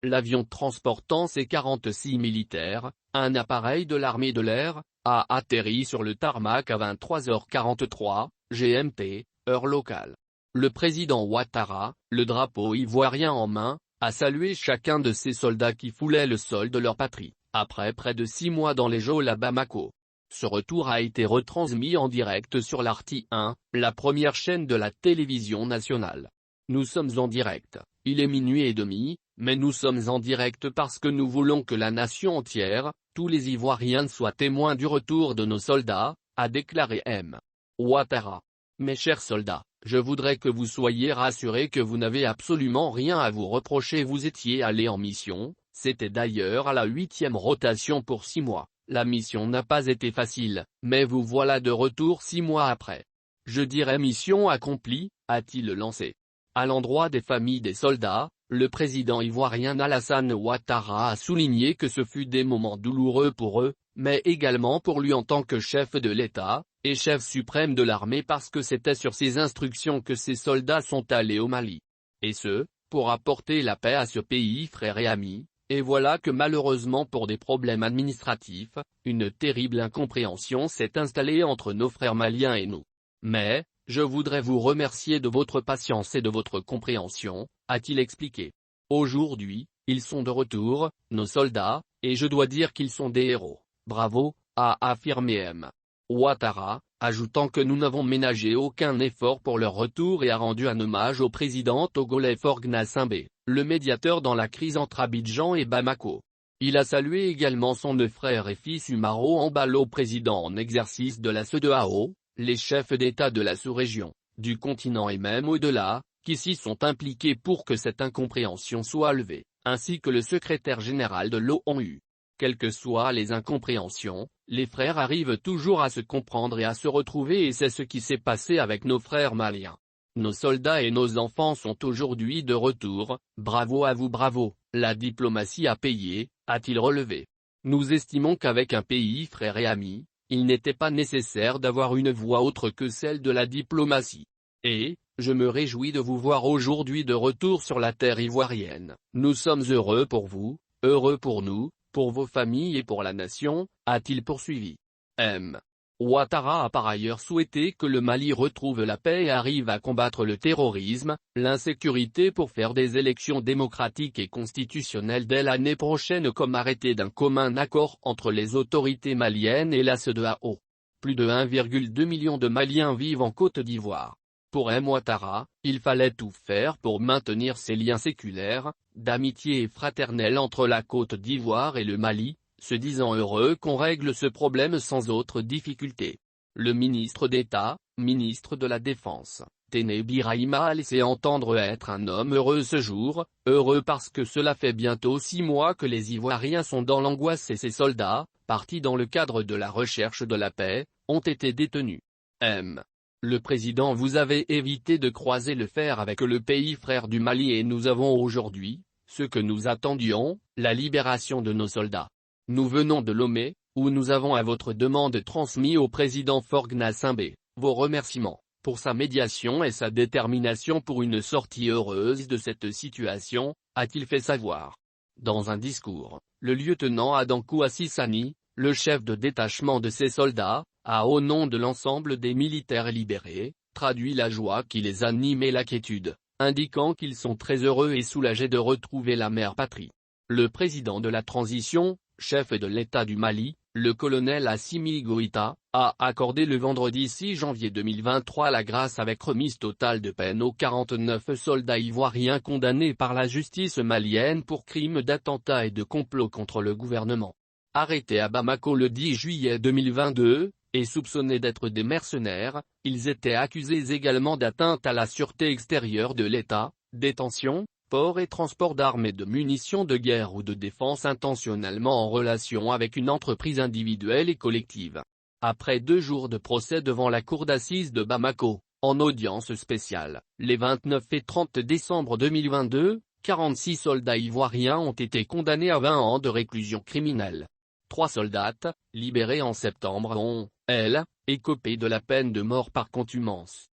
l'avion transportant ces 46 militaires, un appareil de l'armée de l'air, a atterri sur le tarmac à 23h43, GMT, heure locale. Le président Ouattara, le drapeau ivoirien en main, a salué chacun de ces soldats qui foulaient le sol de leur patrie, après près de 6 mois dans les geôles à Bamako. Ce retour a été retransmis en direct sur l'Arti 1, la première chaîne de la télévision nationale. Nous sommes en direct, il est minuit et demi, mais nous sommes en direct parce que nous voulons que la nation entière, tous les Ivoiriens soient témoins du retour de nos soldats, a déclaré M. Ouattara. Mes chers soldats, je voudrais que vous soyez rassurés que vous n'avez absolument rien à vous reprocher. Vous étiez allés en mission, c'était d'ailleurs à la 8e rotation pour 6 mois. La mission n'a pas été facile, mais vous voilà de retour 6 mois après. Je dirais mission accomplie, a-t-il lancé. À l'endroit des familles des soldats, le président ivoirien Alassane Ouattara a souligné que ce fut des moments douloureux pour eux, mais également pour lui en tant que chef de l'État, et chef suprême de l'armée parce que c'était sur ses instructions que ces soldats sont allés au Mali. Et ce, pour apporter la paix à ce pays frère et ami. Et voilà que malheureusement pour des problèmes administratifs, une terrible incompréhension s'est installée entre nos frères maliens et nous. Mais, je voudrais vous remercier de votre patience et de votre compréhension, a-t-il expliqué. Aujourd'hui, ils sont de retour, nos soldats, et je dois dire qu'ils sont des héros. Bravo, a affirmé M. Ouattara, ajoutant que nous n'avons ménagé aucun effort pour leur retour et a rendu un hommage au président togolais Faure Gnassingbé, le médiateur dans la crise entre Abidjan et Bamako. Il a salué également son frère et fils Umaro Embalo, président en exercice de la CEDEAO, les chefs d'État de la sous-région, du continent et même au-delà, qui s'y sont impliqués pour que cette incompréhension soit levée, ainsi que le secrétaire général de l'ONU. Quelles que soient les incompréhensions, les frères arrivent toujours à se comprendre et à se retrouver et c'est ce qui s'est passé avec nos frères maliens. Nos soldats et nos enfants sont aujourd'hui de retour, bravo à vous, bravo, la diplomatie a payé, a-t-il relevé. Nous estimons qu'avec un pays frère et ami, il n'était pas nécessaire d'avoir une voix autre que celle de la diplomatie. Et, je me réjouis de vous voir aujourd'hui de retour sur la terre ivoirienne. Nous sommes heureux pour vous, heureux pour nous, pour vos familles et pour la nation, a-t-il poursuivi. M. Ouattara a par ailleurs souhaité que le Mali retrouve la paix et arrive à combattre le terrorisme, l'insécurité pour faire des élections démocratiques et constitutionnelles dès l'année prochaine comme arrêté d'un commun accord entre les autorités maliennes et la CEDEAO. Plus de 1,2 million de Maliens vivent en Côte d'Ivoire. Pour M. Ouattara, il fallait tout faire pour maintenir ces liens séculaires, d'amitié et fraternels entre la Côte d'Ivoire et le Mali, se disant heureux qu'on règle ce problème sans autre difficulté. Le ministre d'État, ministre de la Défense, Téné Birahima a laissé entendre être un homme heureux ce jour, heureux parce que cela fait bientôt 6 mois que les Ivoiriens sont dans l'angoisse et ces soldats, partis dans le cadre de la recherche de la paix, ont été détenus. M. Le président, vous avez évité de croiser le fer avec le pays frère du Mali et nous avons aujourd'hui, ce que nous attendions, la libération de nos soldats. Nous venons de Lomé, où nous avons à votre demande transmis au président Faure Gnassingbé, vos remerciements, pour sa médiation et sa détermination pour une sortie heureuse de cette situation, a-t-il fait savoir. Dans un discours, le lieutenant Adankou Assissani, le chef de détachement de ces soldats, a au nom de l'ensemble des militaires libérés, traduit la joie qui les anime et l'inquiétude, indiquant qu'ils sont très heureux et soulagés de retrouver la mère patrie. Le président de la transition, chef de l'État du Mali, le colonel Assimi Goïta, a accordé le vendredi 6 janvier 2023 la grâce avec remise totale de peine aux 49 soldats ivoiriens condamnés par la justice malienne pour crimes d'attentat et de complot contre le gouvernement. Arrêtés à Bamako le 10 juillet 2022, et soupçonnés d'être des mercenaires, ils étaient accusés également d'atteinte à la sûreté extérieure de l'État, détention, port et transport d'armes et de munitions de guerre ou de défense intentionnellement en relation avec une entreprise individuelle et collective. Après 2 jours de procès devant la cour d'assises de Bamako, en audience spéciale, les 29 et 30 décembre 2022, 46 soldats ivoiriens ont été condamnés à 20 ans de réclusion criminelle. 3 soldates, libérés en septembre ont, elles, écopé de la peine de mort par contumace.